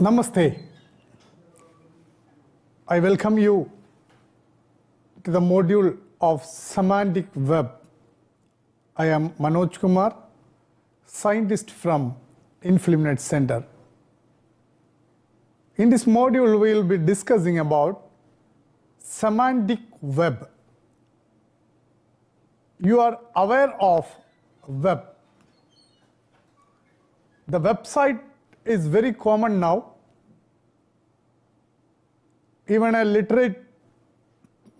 Namaste. I welcome you to the module of Semantic Web. I am Manoj Kumar, scientist from InfluMNet Center. In this module, we will be discussing about Semantic Web. You are aware of web. The website is very common now. Even a literate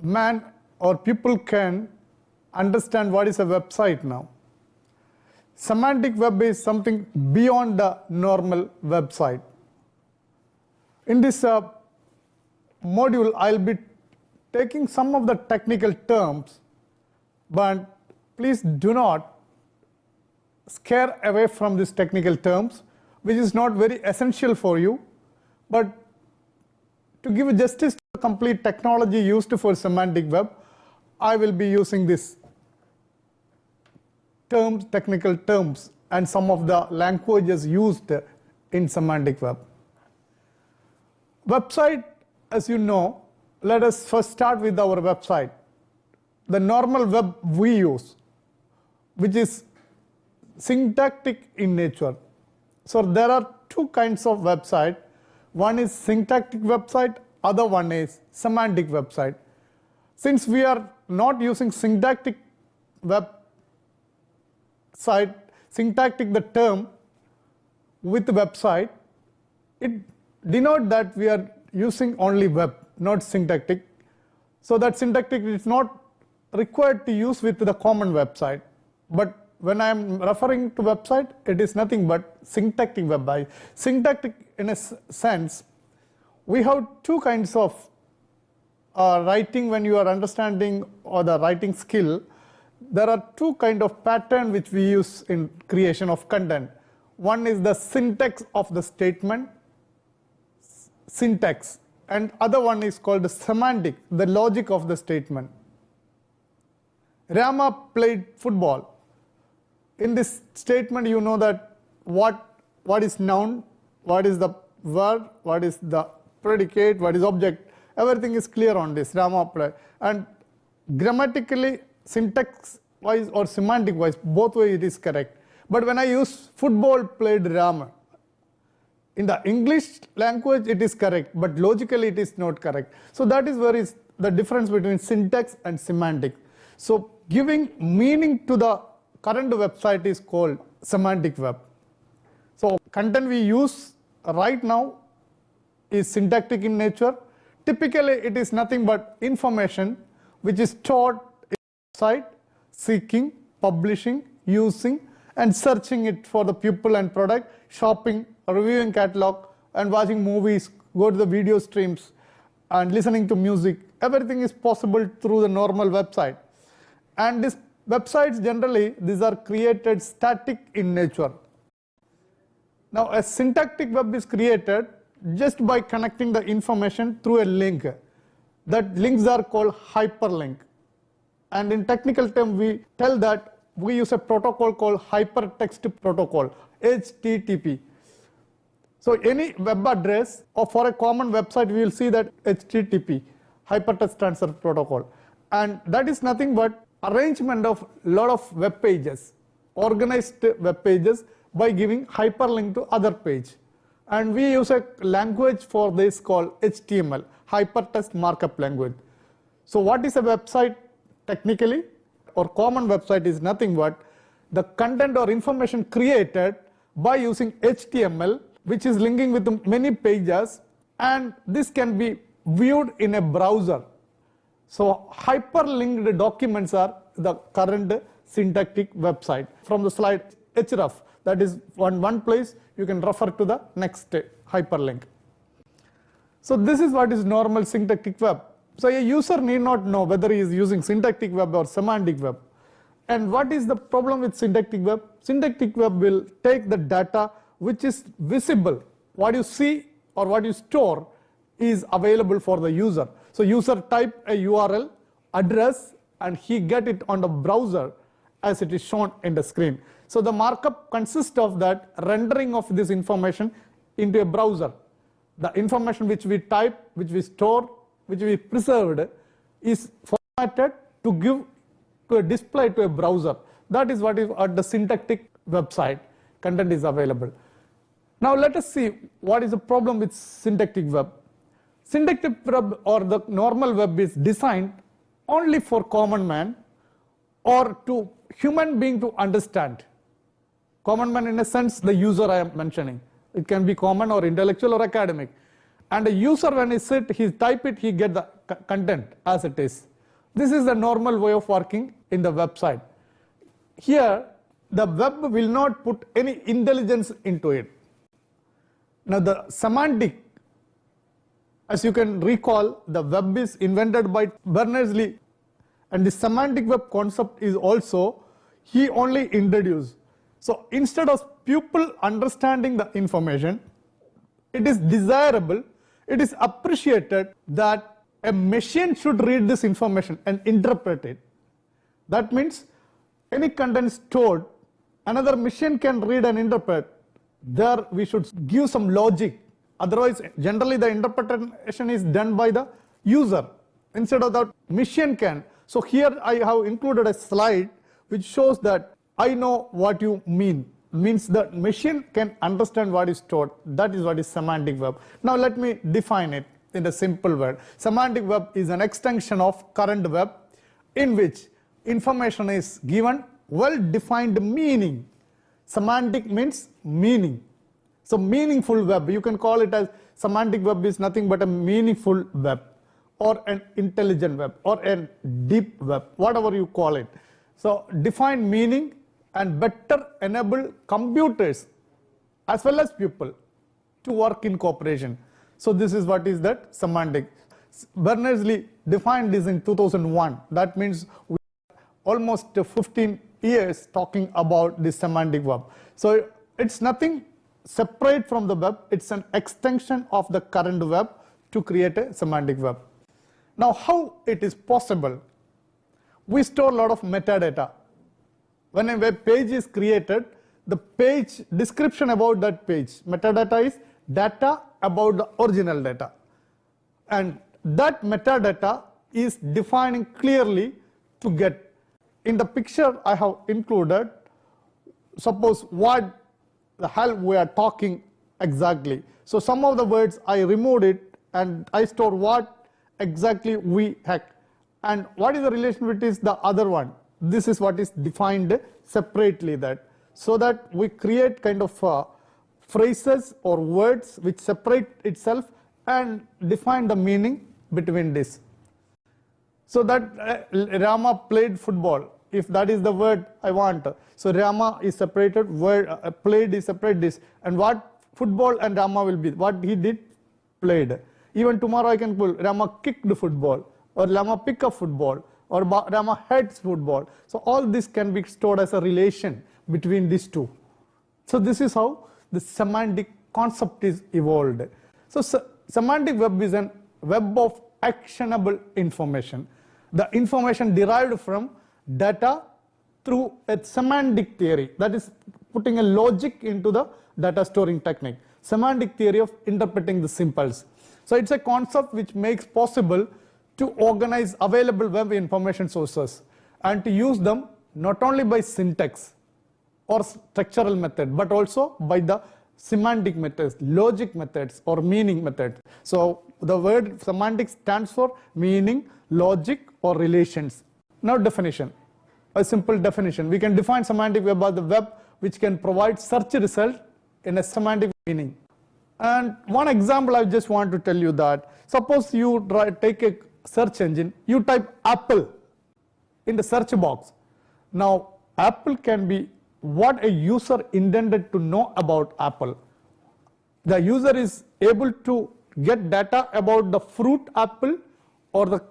man or people can understand what is a website now. Semantic web is something beyond the normal website. In this module, I'll be taking some of the technical terms, but please do not scare away from these technical terms, which is not very essential for you, but to give justice to the complete technology used for semantic web, I will be using these terms, technical terms, and some of the languages used in semantic web. Website, as you know, let us first start with our website. The normal web we use, which is syntactic in nature. So there are two kinds of website. One is syntactic website, other one is semantic website. Since we are not using syntactic website, syntactic the term with website, it denotes that we are using only web, not syntactic. So that syntactic is not required to use with the common website. But when I am referring to website, it is nothing but syntactic web. Syntactic, in a sense, we have two kinds of writing when you are understanding or the writing skill. There are two kinds of pattern which we use in creation of content. One is the syntax of the statement, syntax, and other one is called the semantic, the logic of the statement. Rama played football. In this statement, you know that what is noun, what is the verb, what is the predicate, what is object. Everything is clear on this. Rama play, and grammatically, syntax wise or semantic wise, both ways it is correct. But when I use football played Rama, in the English language it is correct, but logically it is not correct. So that is where is the difference between syntax and semantic. So giving meaning to the current website is called semantic web. So content we use right now is syntactic in nature. Typically it is nothing but information which is stored in the site, seeking, publishing, using, and searching it for the people and product, shopping, reviewing catalog, and watching movies, go to the video streams, and listening to music. Everything is possible through the normal website. And these websites generally, these are created static in nature. Now a syntactic web is created just by connecting the information through a link. That links are called hyperlink. And in technical term, we tell that we use a protocol called hypertext protocol, HTTP. So any web address or for a common website, we will see that HTTP, hypertext transfer protocol. And that is nothing but arrangement of lot of web pages, organized web pages by giving hyperlink to other page. And we use a language for this called HTML, Hypertext Markup Language. So what is a website technically or common website is nothing but the content or information created by using HTML, which is linking with many pages, and this can be viewed in a browser. So hyperlinked documents are the current syntactic website. From the slide href, that is one place you can refer to the next hyperlink. So this is what is normal syntactic web. So a user need not know whether he is using syntactic web or semantic web. And what is the problem with syntactic web? Syntactic web will take the data which is visible. What you see or what you store is available for the user. So user type a URL, address, and he get it on the browser as it is shown in the screen. So the markup consists of that rendering of this information into a browser. The information which we type, which we store, which we preserved is formatted to give to a display to a browser. That is what is at the Syntactic website. Content is available. Now let us see what is the problem with Syntactic Web. Syntactic Web or the normal web is designed only for common man or to human being to understand. Common man in a sense, the user I am mentioning. It can be common or intellectual or academic. And the user, when he type it, he get the content as it is. This is the normal way of working in the website. Here, the web will not put any intelligence into it. Now the semantic, as you can recall, the web is invented by Berners-Lee, and the semantic web concept is also he only introduced. So instead of people understanding the information, it is desirable, it is appreciated that a machine should read this information and interpret it. That means any content stored, another machine can read and interpret. There we should give some logic. Otherwise, generally the interpretation is done by the user. Instead of that, machine can. So here I have included a slide which shows that I know what you mean. Means the machine can understand what is stored. That is what is semantic web. Now let me define it in a simple word. Semantic web is an extension of current web in which information is given well-defined meaning. Semantic means meaning. So meaningful web, you can call it as semantic web is nothing but a meaningful web or an intelligent web or a deep web, whatever you call it. So define meaning and better enable computers as well as people to work in cooperation. So this is what is that semantic. Berners-Lee defined this in 2001. That means we are almost 15 years talking about the semantic web. So it's nothing separate from the web, it's an extension of the current web to create a semantic web. Now how it is possible? We store a lot of metadata. When a web page is created, the page description about that page, metadata is data about the original data. And that metadata is defining clearly to get. In the picture I have included, suppose what the hell we are talking exactly. So some of the words I removed it and I store what exactly we hack. And what is the relation with is the other one. This is what is defined separately, that so that we create kind of phrases or words which separate itself and define the meaning between this. So that Rama played football, if that is the word I want. So Rama is separated, word played is separate this, and what football and Rama will be, what he did, played. Even tomorrow I can pull Rama kicked the football, or Rama pick up football, or Rama heads football. So all this can be stored as a relation between these two. So this is how the semantic concept is evolved. So semantic web is a web of actionable information. The information derived from data through a semantic theory, that is putting a logic into the data storing technique. Semantic theory of interpreting the symbols. So it's a concept which makes possible to organize available web information sources and to use them not only by syntax or structural method, but also by the semantic methods, logic methods or meaning methods. So the word semantics stands for meaning, logic or relations. Now definition, a simple definition. We can define semantic web as the web which can provide search result in a semantic meaning. And one example I just want to tell you that, suppose you take a search engine, you type Apple in the search box. Now Apple can be what a user intended to know about Apple. The user is able to get data about the fruit apple or the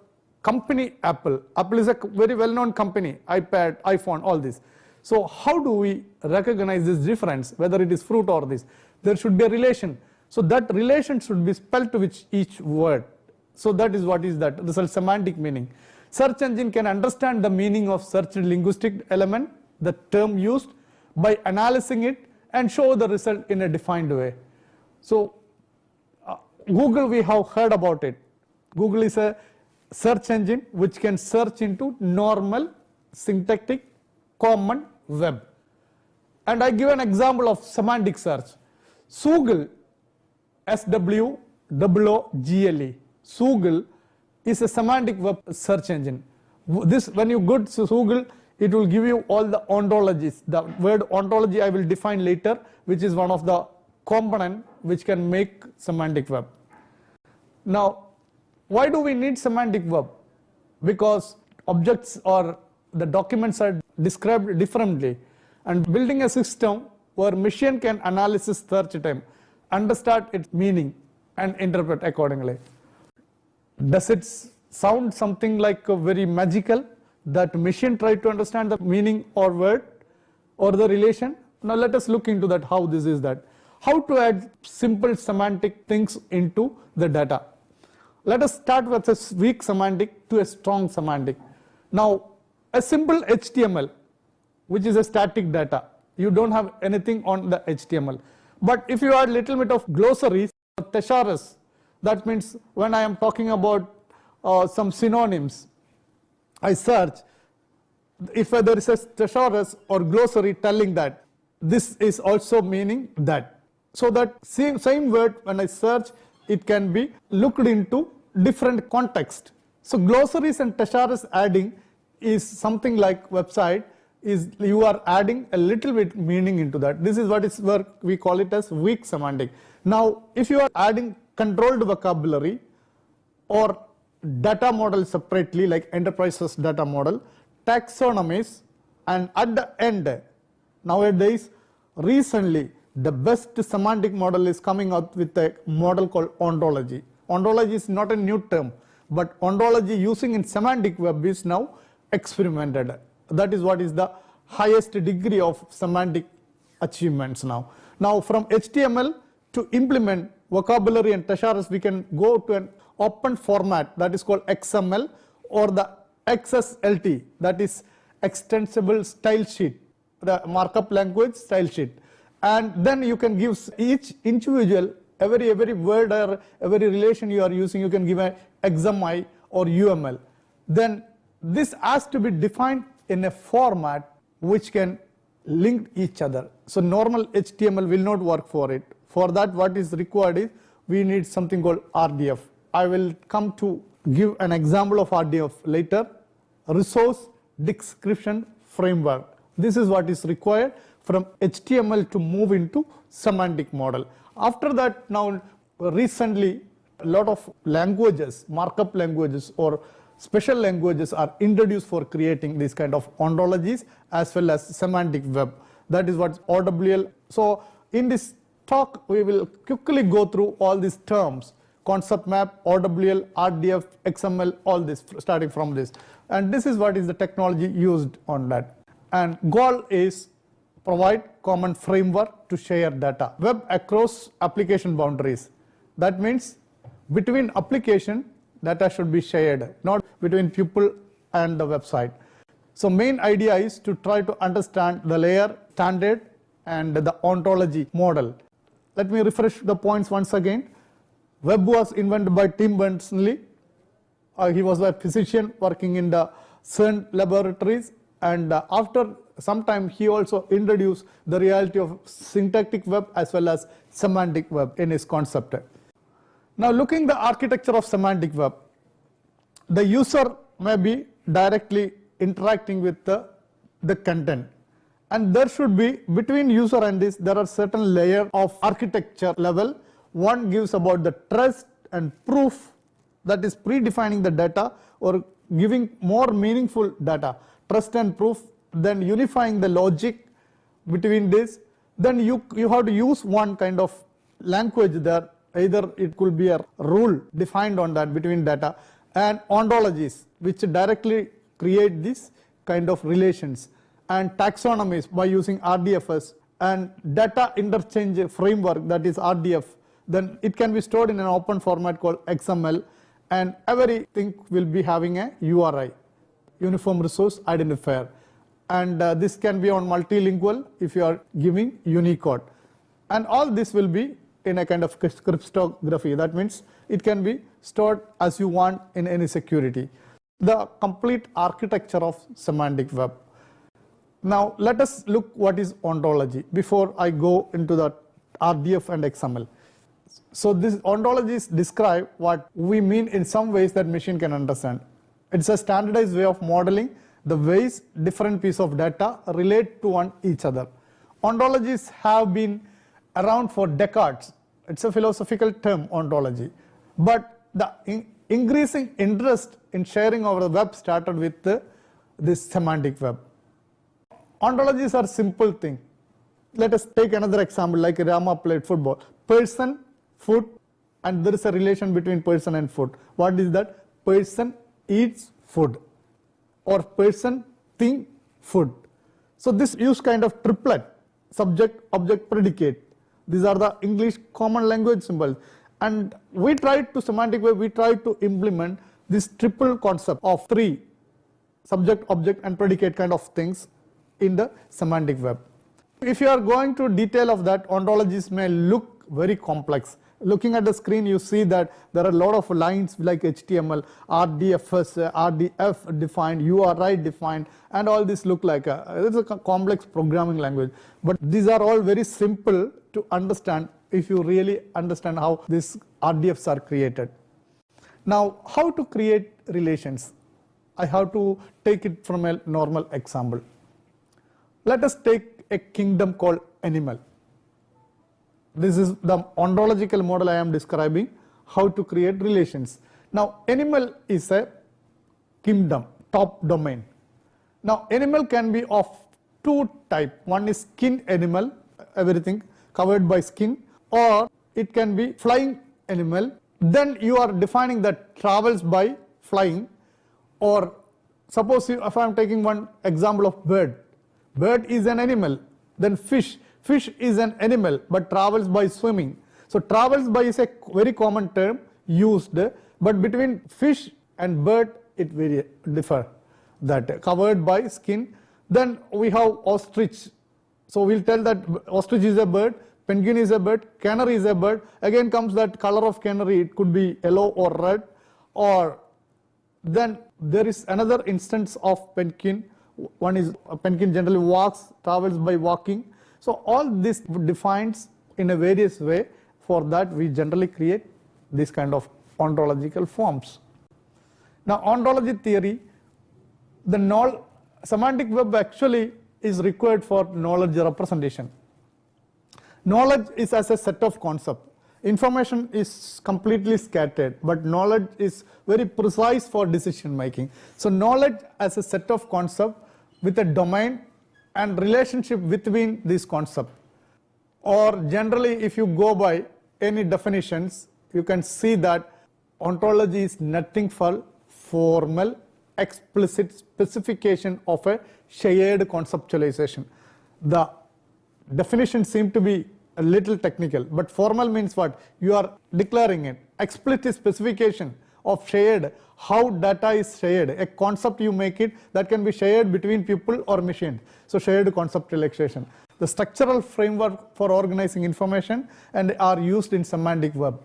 company Apple. Apple is a very well-known company, iPad, iPhone, all this. So how do we recognize this difference, whether it is fruit or this? There should be a relation. So that relation should be spelled with each word. So that is what is that, this is semantic meaning. Search engine can understand the meaning of search linguistic element, the term used, by analyzing it and show the result in a defined way. So Google, we have heard about it. Google is a search engine which can search into normal syntactic common web. And I give an example of semantic search. Soogle, SWOOGLE, Soogle is a semantic web search engine. This, when you go to Soogle, it will give you all the ontologies. The word ontology I will define later, which is one of the component which can make semantic web. Now, why do we need semantic web? Because objects or the documents are described differently, and building a system where machine can analyze search time, understand its meaning and interpret accordingly. Does it sound something like very magical that machine try to understand the meaning or word or the relation? Now let us look into that, how this is that. How to add simple semantic things into the data. Let us start with a weak semantic to a strong semantic. Now, a simple HTML, which is a static data, you don't have anything on the HTML. But if you add little bit of glossaries, thesaurus, that means when I am talking about some synonyms, I search, if there is a thesaurus or glossary telling that, this is also meaning that. So that same word, when I search, it can be looked into different context. So glossaries and thesaurus adding is something like website, is you are adding a little bit meaning into that. This is what is where we call it as weak semantic. Now, if you are adding controlled vocabulary or data model separately, like enterprises data model, taxonomies, and at the end, nowadays, recently, the best semantic model is coming out with a model called ontology. Ontology is not a new term, but ontology using in semantic web is now experimented. That is what is the highest degree of semantic achievements now. Now from HTML to implement vocabulary and thesaurus, we can go to an open format that is called XML or the XSLT, that is extensible style sheet, the markup language style sheet. And then you can give each individual, every word or every relation you are using, you can give an XMI or UML. Then this has to be defined in a format which can link each other. So normal HTML will not work for it. For that, what is required is we need something called RDF. I will come to give an example of RDF later. Resource Description Framework. This is what is required from HTML to move into semantic model. After that, now recently a lot of languages, markup languages or special languages are introduced for creating these kind of ontologies as well as semantic web. That is what OWL. So in this talk, we will quickly go through all these terms: concept map, OWL, RDF, XML, all this starting from this. And this is what is the technology used on that. And goal is provide common framework to share data. Web across application boundaries. That means between application, data should be shared, not between people and the website. So main idea is to try to understand the layer, standard, and the ontology model. Let me refresh the points once again. Web was invented by Tim Berners-Lee. He was a physician working in the CERN laboratories, and after some time he also introduced the reality of syntactic web as well as semantic web in his concept. Now looking the architecture of semantic web, the user may be directly interacting with the content, and there should be between user and this there are certain layer of architecture level. One gives about the trust and proof, that is predefining the data or giving more meaningful data, trust and proof, then unifying the logic between this. Then you have to use one kind of language there, either it could be a rule defined on that between data, and ontologies which directly create this kind of relations, and taxonomies by using RDFs, and data interchange framework, that is RDF. Then it can be stored in an open format called XML, and everything will be having a URI, Uniform Resource Identifier, and this can be on multilingual if you are giving Unicode, and all this will be in a kind of cryptography. That means it can be stored as you want in any security. The complete architecture of semantic web. Now let us look what is ontology before I go into the RDF and XML. So these ontologies describe what we mean in some ways that machine can understand. It's a standardized way of modeling the ways different pieces of data relate to each other. Ontologies have been around for decades. It's a philosophical term, ontology. But the increasing interest in sharing over the web started with this semantic web. Ontologies are simple thing. Let us take another example, like Rama played football. Person, food, and there is a relation between person and food. What is that? Person eats food, or person think food. So this use kind of triplet, subject, object, predicate. These are the English common language symbols. And we tried to semantic web, we tried to implement this triple concept of three, subject, object, and predicate kind of things in the semantic web. If you are going to detail of that, ontologies may look very complex. Looking at the screen, you see that there are a lot of lines like HTML, RDF, RDF defined, URI defined, and all this look like it's a complex programming language. But these are all very simple to understand if you really understand how these RDFs are created. Now, how to create relations? I have to take it from a normal example. Let us take a kingdom called animal. This is the ontological model I am describing, how to create relations. Now, animal is a kingdom, top domain. Now, animal can be of two types. One is skin animal, everything covered by skin, or it can be flying animal. Then you are defining that travels by flying, or suppose if I am taking one example of bird. Bird is an animal. Then fish. Fish is an animal but travels by swimming. So travels by is a very common term used, but between fish and bird it very differ. That covered by skin. Then we have ostrich. So we'll tell that ostrich is a bird, penguin is a bird, canary is a bird. Again comes that color of canary, it could be yellow or red. Or then there is another instance of penguin. One is a penguin generally walks, travels by walking. So all this defines in a various way. For that we generally create this kind of ontological forms. Now, ontology theory, the semantic web actually is required for knowledge representation. Knowledge is as a set of concepts. Information is completely scattered, but knowledge is very precise for decision making. So knowledge as a set of concepts with a domain and relationship between these concepts. Or generally, if you go by any definitions, you can see that ontology is nothing but formal, explicit specification of a shared conceptualization. The definitions seem to be a little technical, but formal means what? You are declaring it. Explicit specification of shared, how data is shared, a concept you make it that can be shared between people or machines. So shared conceptualization. The structural framework for organizing information and are used in semantic web.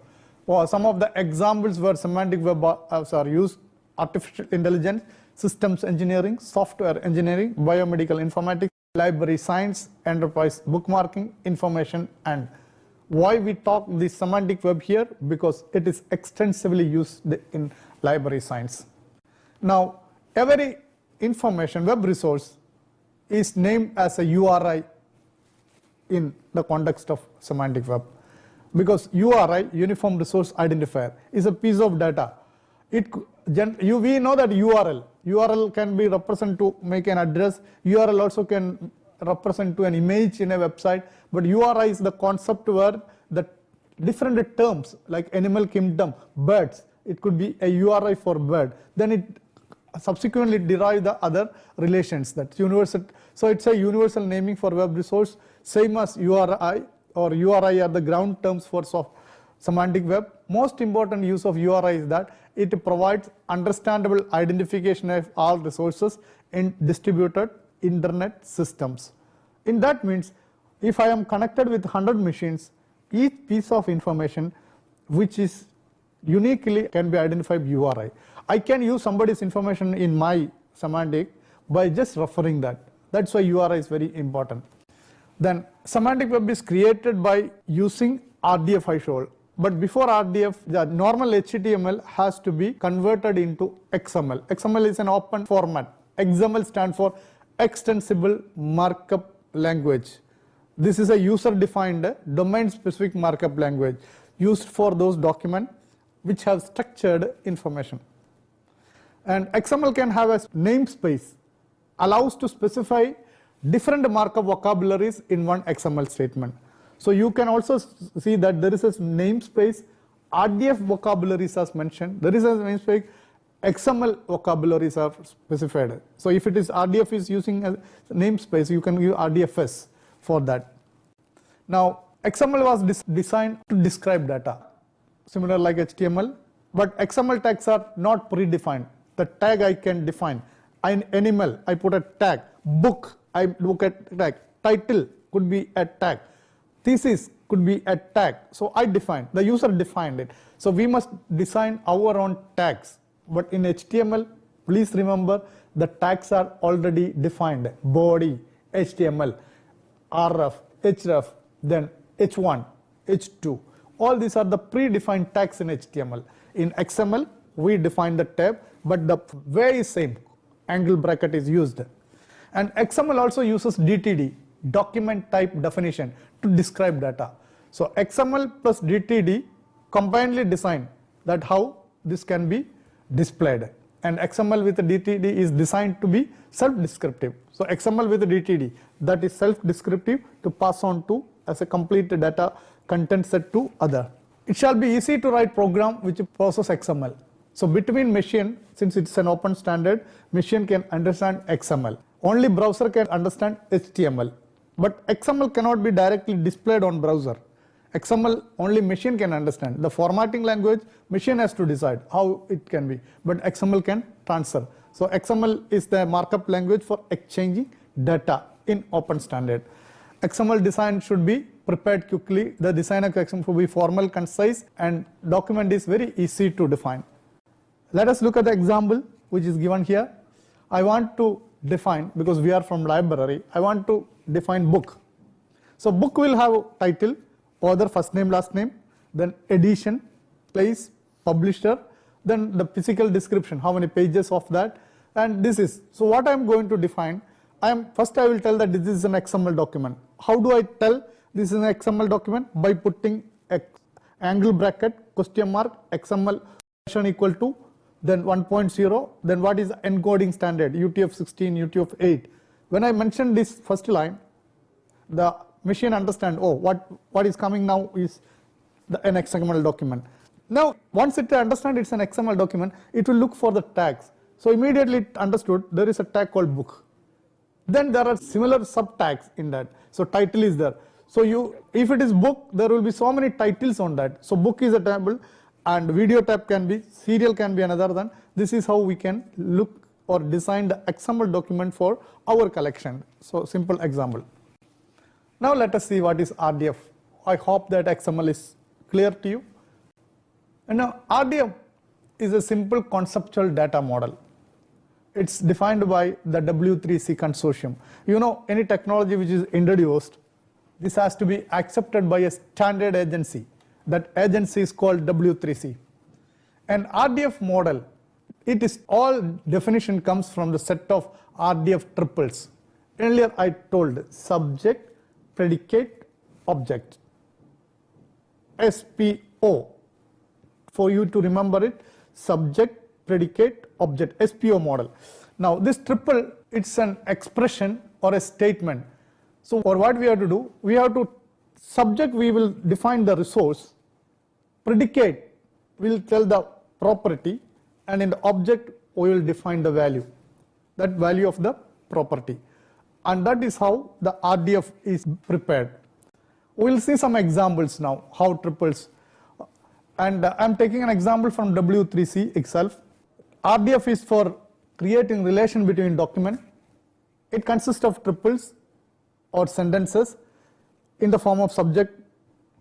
Some of the examples where semantic web are used: artificial intelligence, systems engineering, software engineering, biomedical informatics, library science, enterprise bookmarking, information. And why we talk the semantic web here? Because it is extensively used in library science. Now, every information web resource is named as a URI in the context of semantic web, because URI, Uniform Resource Identifier, is a piece of data. We know that URL can be represented to make an address. URL also can represent to an image in a website, but URI is the concept where the different terms like animal kingdom, birds, it could be a URI for bird. Then it subsequently derive the other relations, that's universal. So it's a universal naming for web resource, same as URI, or URI are the ground terms for semantic web. Most important use of URI is that it provides understandable identification of all resources in distributed internet systems. In that means, if I am connected with 100 machines, each piece of information which is uniquely can be identified by URI. I can use somebody's information in my semantic by just referring that. That's why URI is very important. Then semantic web is created by using RDF threshold. But before RDF, the normal HTML has to be converted into XML. XML is an open format. XML stands for eXtensible Markup Language. This is a user-defined domain-specific markup language used for those documents which have structured information. And XML can have a namespace, allows to specify different markup vocabularies in one XML statement. So you can also see that there is a namespace, RDF vocabularies as mentioned, there is a namespace, XML vocabularies are specified. So if it is RDF is using a namespace, you can use RDFS for that. Now XML was designed to describe data, similar like HTML, but XML tags are not predefined. The tag I can define. In animal, I put a tag. Book, I look at tag. Title could be a tag. Thesis could be a tag. So I define, the user defined it. So we must design our own tags. But in HTML, please remember the tags are already defined. Body, HTML, RF, href, then h1, h2. All these are the predefined tags in HTML. In XML, we define the tab, but the way is same. Angle bracket is used. And XML also uses DTD, document type definition, to describe data. So XML plus DTD combinedly design that how this can be displayed. And XML with the DTD is designed to be self-descriptive. So XML with the DTD, that is self-descriptive to pass on to as a complete data content set to other. It shall be easy to write program which process XML. So between machine, since it's an open standard, machine can understand XML. Only browser can understand HTML. But XML cannot be directly displayed on browser. XML only machine can understand. The formatting language, machine has to decide how it can be. But XML can transfer. So XML is the markup language for exchanging data in open standard. XML design should be prepared quickly. The design of XML should be formal, concise, and document is very easy to define. Let us look at the example which is given here. I want to define, because we are from library, I want to define book. So book will have title, author, first name, last name, then edition, place, publisher, then the physical description, how many pages of that, and this is. So what I am going to define, first I will tell that this is an XML document. How do I tell this is an XML document? By putting angle bracket, question mark, XML version equal to, then 1.0, then what is the encoding standard, UTF-16, UTF-8. When I mention this first line, the machine understand, oh, what is coming now is an XML document. Now, once it understands it's an XML document, it will look for the tags. So immediately it understood there is a tag called book. Then there are similar sub-tags in that. So title is there. So if it is book, there will be so many titles on that. So book is a table, and video tab can be, serial can be another than. This is how we can look or design the XML document for our collection. So simple example. Now let us see what is RDF. I hope that XML is clear to you. And now RDF is a simple conceptual data model. It's defined by the W3C consortium. You know, any technology which is introduced, this has to be accepted by a standard agency. That agency is called W3C. An RDF model, it is all definition comes from the set of RDF triples. Earlier I told subject, predicate, object. SPO. For you to remember it, subject, predicate, object, SPO model. Now this triple, it's an expression or a statement. So for what we have to do, we have to subject, we will define the resource. Predicate will tell the property, and in the object we will define the value, that value of the property. And that is how the RDF is prepared. We will see some examples now, how triples. And I am taking an example from W3C itself. RDF is for creating relation between document. It consists of triples or sentences in the form of subject,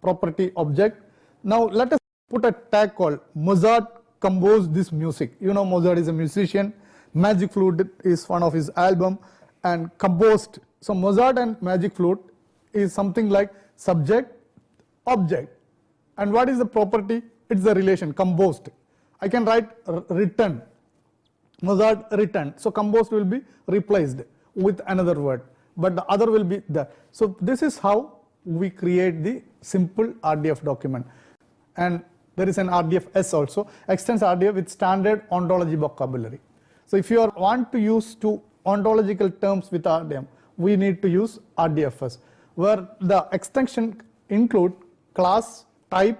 property object. Now let us put a tag called Mozart composed this music. You know Mozart is a musician, Magic Flute is one of his album, and composed. So Mozart and Magic Flute is something like subject, object. And what is the property? It's the relation, composed. I can write written, Mozart written. So composed will be replaced with another word, but the other will be there. So this is how we create the simple RDF document. And there is an RDFS also, extends RDF with standard ontology vocabulary. So if you want to use two ontological terms with RDF, we need to use RDFS, where the extension include class, type,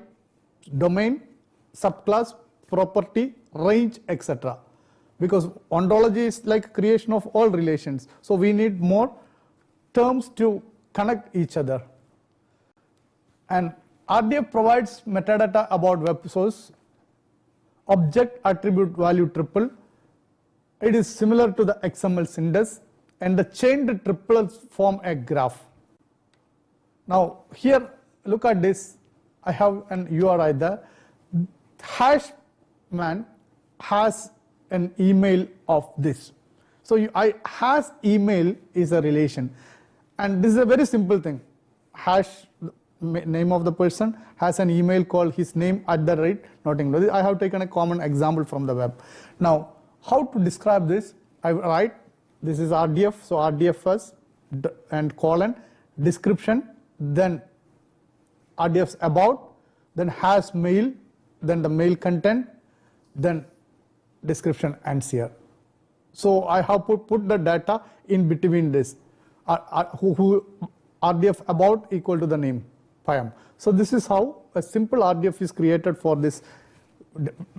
domain, subclass, property, range, etc. Because ontology is like creation of all relations. So we need more terms to connect each other. And RDF provides metadata about web source, object attribute value triple. It is similar to the XML syntax, and the chained triples form a graph. Now here, look at this. I have an URI there. Hash man has an email of this. So hash email is a relation, and this is a very simple thing. Hash name of the person has an email called his name @ nothing. I have taken a common example from the web. Now how to describe this? I write this is RDF, so RDF first and colon description, then RDF's about, then has mail, then the mail content, then description ends here. So I have put the data in between this. Who RDF about equal to the name Payam. So this is how a simple RDF is created for this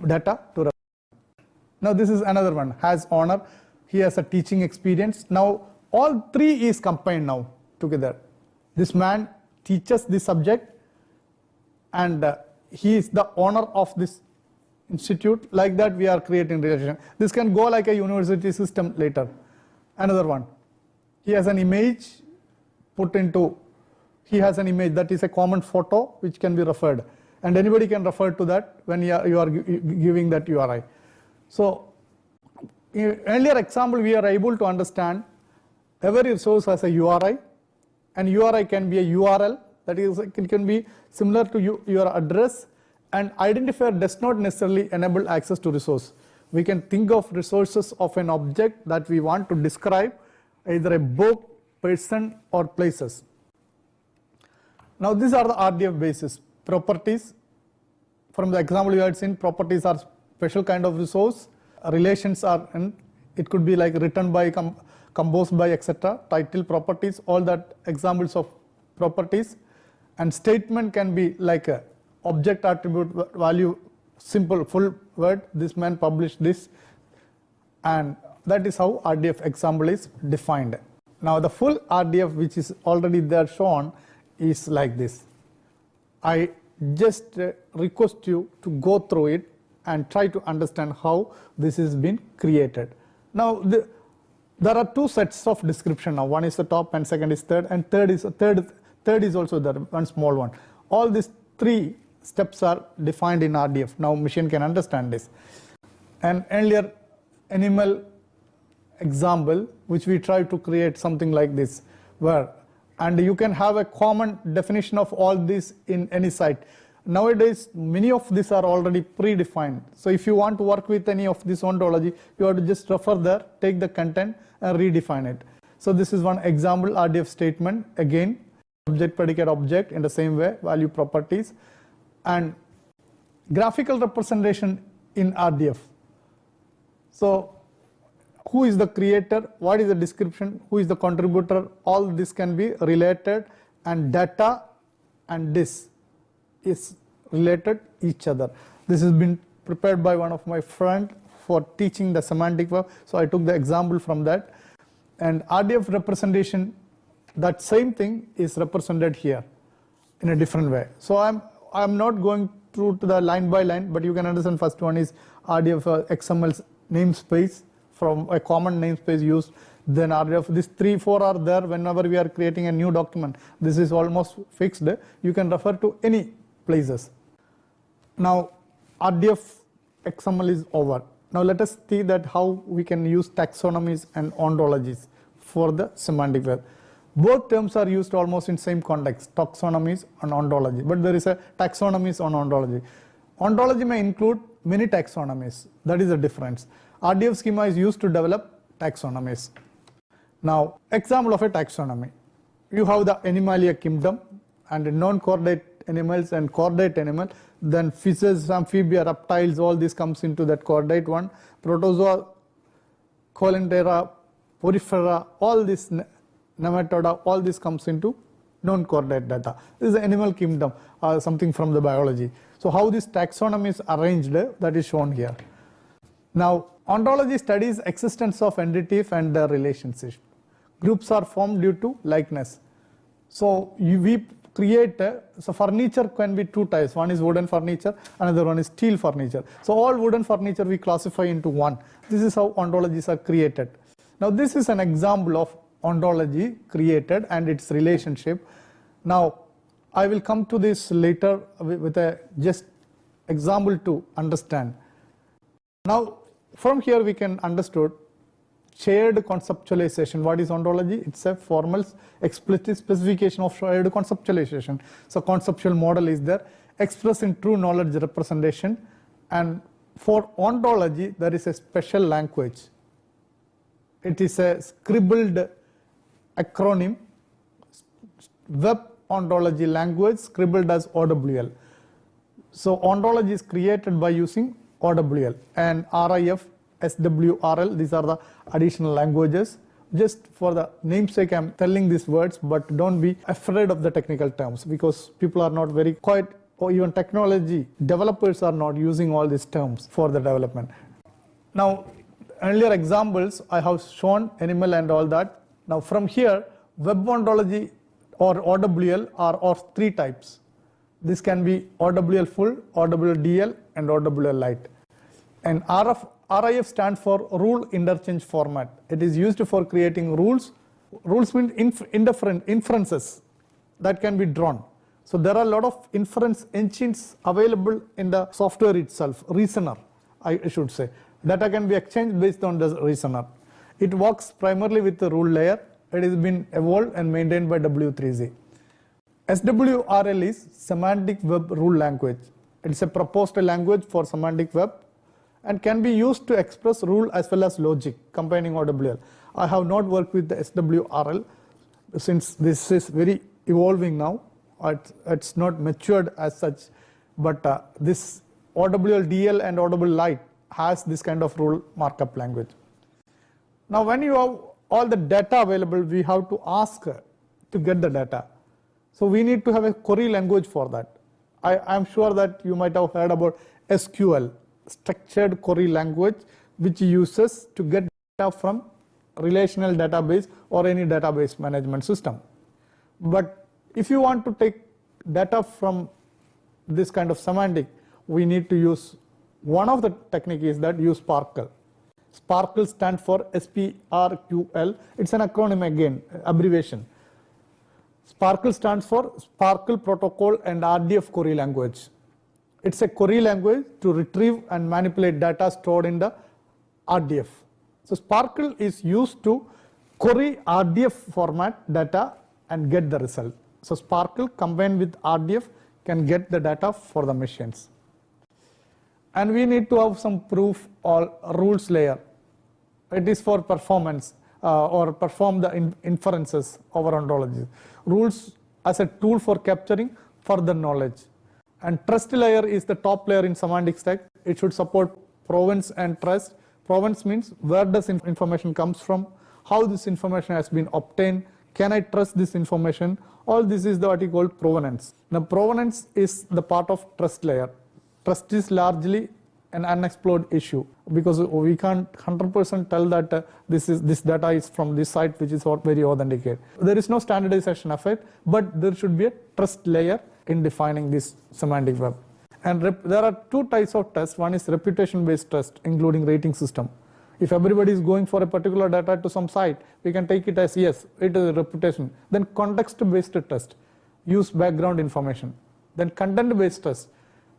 data to represent. Now this is another one, has honor. He has a teaching experience. Now all three is combined now together. This man teaches the subject, and he is the owner of this institute. Like that we are creating relation. This can go like a university system later. Another one, he has an image put into, he has an image that is a common photo which can be referred, and anybody can refer to that when you are giving that URI. So in earlier example we are able to understand every resource has a URI, and URI can be a URL, that is it can be similar to your address, and identifier does not necessarily enable access to resource. We can think of resources of an object that we want to describe, either a book, person or places. Now these are the RDF basis. Properties, from the example you had seen, properties are special kind of resource. Relations are, and it could be like written by, composed by, etc. Title, properties, all that examples of properties. And statement can be like a object attribute value, simple full word, this man published this, and that is how RDF example is defined. Now the full RDF which is already there shown is like this. I just request you to go through it and try to understand how this has been created. Now there are two sets of description now. One is the top and second is third, and third is also there, one small one. All these three steps are defined in RDF. Now machine can understand this. And earlier animal example which we try to create something like this, where, and you can have a common definition of all this in any site. Nowadays many of these are already predefined. So if you want to work with any of this ontology, you have to just refer there, take the content and redefine it. So this is one example, RDF statement, again subject, predicate, object in the same way, value, properties, and graphical representation in RDF. So who is the creator, what is the description, who is the contributor, all this can be related, and data and this is related each other. This has been prepared by one of my friend for teaching the semantic web, so I took the example from that. And RDF representation, that same thing is represented here in a different way. So I'm not going through to the line by line, but you can understand first one is RDF XML namespace, from a common namespace used. then RDF, these 3, 4 are there whenever we are creating a new document. This is almost fixed. You can refer to any places. Now RDF XML is over. Now let us see that how we can use taxonomies and ontologies for the semantic web. Both terms are used almost in same context, taxonomies and ontology, but there is a taxonomies on ontology. Ontology may include many taxonomies, that is the difference. RDF schema is used to develop taxonomies. Now, example of a taxonomy. You have the Animalia kingdom and non-chordate animals and chordate animal, then fishes, amphibia, reptiles, all this comes into that chordate one. Protozoa, Coelentera, Porifera, all this Nematoda, all this comes into non-chordate data. This is the animal kingdom, something from the biology. So how this taxonomy is arranged, that is shown here. Now, ontology studies existence of entities and their relationship. Groups are formed due to likeness. So we create, so furniture can be 2 types. One is wooden furniture, another one is steel furniture. So all wooden furniture we classify into one. This is how ontologies are created. Now this is an example of ontology created and its relationship. Now I will come to this later with a just example to understand. Now from here we can understood shared conceptualization. What is ontology? It's a formal explicit specification of shared conceptualization. So conceptual model is there, expressed in true knowledge representation, and for ontology there is a special language. It is a scribbled acronym, Web Ontology Language, scribbled as OWL. So ontology is created by using OWL and RIF, SWRL. These are the additional languages. Just for the namesake, I'm telling these words, but don't be afraid of the technical terms because people are not very quite, or even technology developers are not using all these terms for the development. Now, earlier examples I have shown animal and all that. Now from here, web ontology or OWL are 3 types. This can be OWL full, OWL DL, and OWL light. And RIF stands for rule interchange format. It is used for creating rules. Rules mean inferences that can be drawn. So there are a lot of inference engines available in the software itself, reasoner, I should say. Data can be exchanged based on the reasoner. It works primarily with the rule layer. It has been evolved and maintained by W3C. SWRL is Semantic Web Rule Language. It's a proposed language for Semantic Web and can be used to express rule as well as logic, combining OWL. I have not worked with the SWRL since this is very evolving now. It's not matured as such, but this OWL DL and OWL Lite has this kind of rule markup language. Now when you have all the data available, we have to ask to get the data. So we need to have a query language for that. I'm sure that you might have heard about SQL, structured query language, which uses to get data from relational database or any database management system. But if you want to take data from this kind of semantic, we need to use one of the technique is that use Sparkle. Sparkle stands for SPRQL. It's an acronym again, abbreviation. Sparkle stands for Sparkle Protocol and RDF Query Language. It's a query language to retrieve and manipulate data stored in the RDF. So Sparkle is used to query RDF format data and get the result. So Sparkle combined with RDF can get the data for the machines. And we need to have some proof or rules layer. It is for performance or perform the inferences over ontology. Rules as a tool for capturing further knowledge. And trust layer is the top layer in semantic stack. It should support provenance and trust. Provenance means where does information comes from, how this information has been obtained, can I trust this information? All this is what we call provenance. Now provenance is the part of trust layer. Trust is largely an unexplored issue because we can't 100% tell that this data is from this site which is very authenticated. There is no standardization of it, but there should be a trust layer in defining this semantic web. And there are 2 types of trust. One is reputation based trust, including rating system. If everybody is going for a particular data to some site, we can take it as yes, it is a reputation. Then context-based test, use background information. Then content-based test,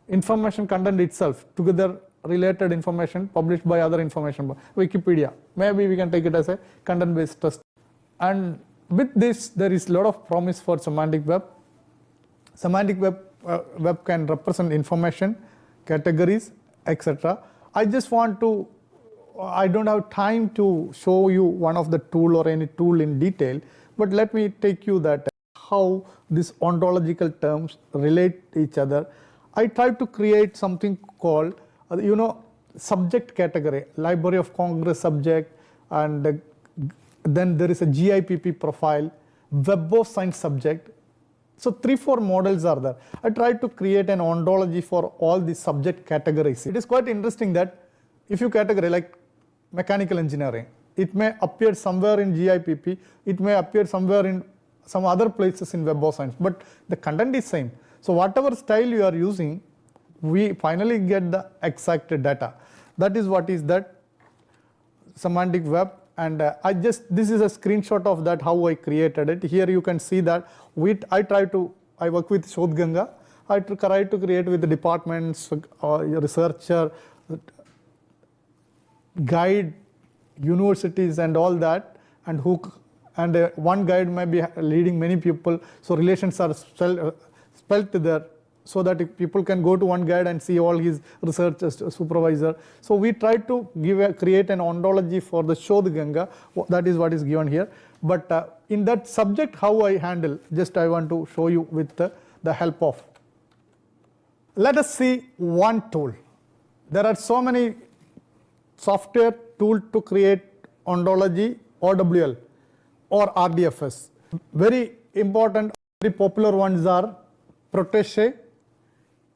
information content itself, together related information published by other information, Wikipedia. Maybe we can take it as a content-based test. And with this, there is a lot of promise for semantic web. Semantic web can represent information, categories, etc. I don't have time to show you one of the tool or any tool in detail, but let me take you that how these ontological terms relate to each other. I tried to create something called, subject category, Library of Congress subject, and then there is a GIPP profile, Web of Science subject. So 3-4 models are there. I tried to create an ontology for all these subject categories. It is quite interesting that if you category like mechanical engineering, it may appear somewhere in GIPP, it may appear somewhere in some other places in Web of Science, but the content is same. So whatever style you are using, we finally get the exact data. That is what is that semantic web. And this is a screenshot of that, how I created it. Here you can see that I work with Shodhganga. I try to create with the departments, researcher, guide, universities and all that, and one guide may be leading many people. So relations are spelt there, so that if people can go to one guide and see all his research supervisor. So we try to create an ontology for the Shodhganga. That is what is given here. But in that subject, how I handle, just I want to show you with the help of. Let us see one tool. There are so many software tools to create ontology, OWL or RDFS. Very important, very popular ones are Protege,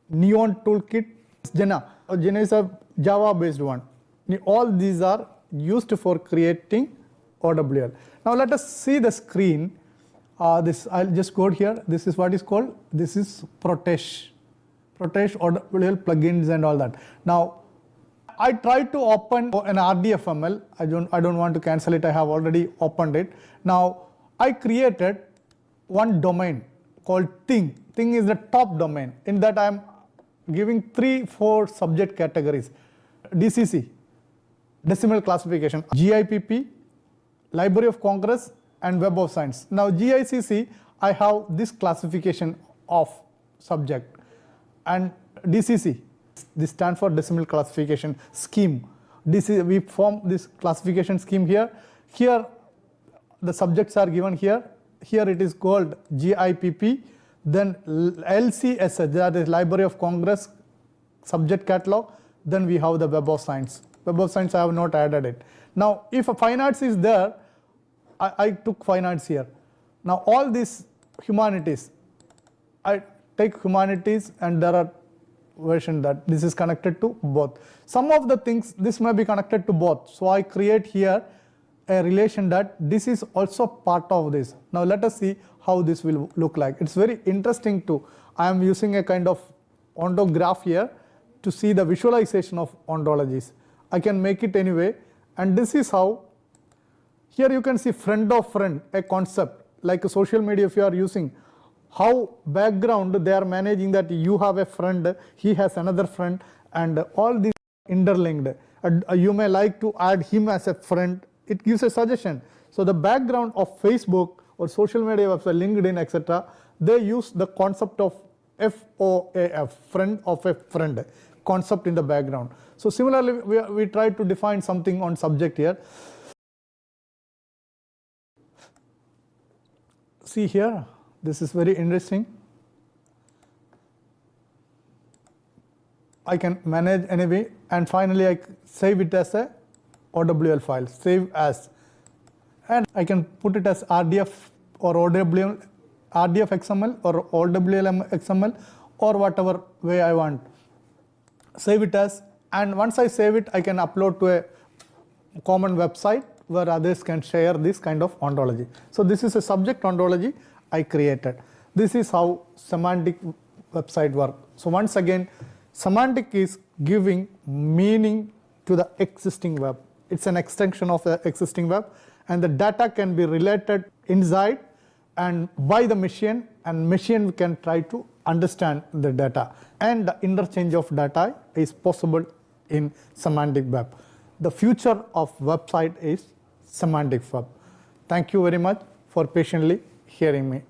Neon Toolkit, Jena. Jena is a Java based one. All these are used for creating OWL. Now let us see the screen. I'll just go here. This is what is called, this is Protege OWL plugins and all that. Now I tried to open an RDFML. I don't want to cancel it. I have already opened it. Now I created one domain called thing. Thing is the top domain. In that I am giving 3-4 subject categories. DCC, decimal classification, GIPP, Library of Congress and Web of Science. Now GICC, I have this classification of subject, and DCC, this stands for decimal classification scheme. We form this classification scheme here. Here the subjects are given here. Here it is called GIPP. Then LCSS, that is Library of Congress subject catalog. Then we have the Web of Science. Web of Science I have not added it. Now if a fine arts is there, I took fine arts here. Now all these humanities, I take humanities, and there are version that this is connected to both. Some of the things this may be connected to both. So I create here a relation that this is also part of this. Now let us see how this will look like. It's very interesting I am using a kind of ontograph here to see the visualization of ontologies. I can make it anyway, and this is how. Here you can see friend of friend, a concept like a social media. If you are using, how background they are managing that you have a friend, he has another friend, and all these interlinked. You may like to add him as a friend. It gives a suggestion. So the background of Facebook or social media website, LinkedIn, etc., they use the concept of FOAF, friend of a friend, concept in the background. So similarly, we try to define something on subject here. See here, this is very interesting. I can manage anyway, and finally I save it as a OWL file, save as, and I can put it as RDF or OWL, RDF XML or OWL XML, or whatever way I want. Save it as, and once I save it, I can upload to a common website where others can share this kind of ontology. So this is a subject ontology I created. This is how semantic website works. So once again, semantic is giving meaning to the existing web. it's an extension of the existing web, and the data can be related inside and by the machine, and machine can try to understand the data, and the interchange of data is possible in semantic web. The future of website is semantic web. Thank you very much for patiently hearing me.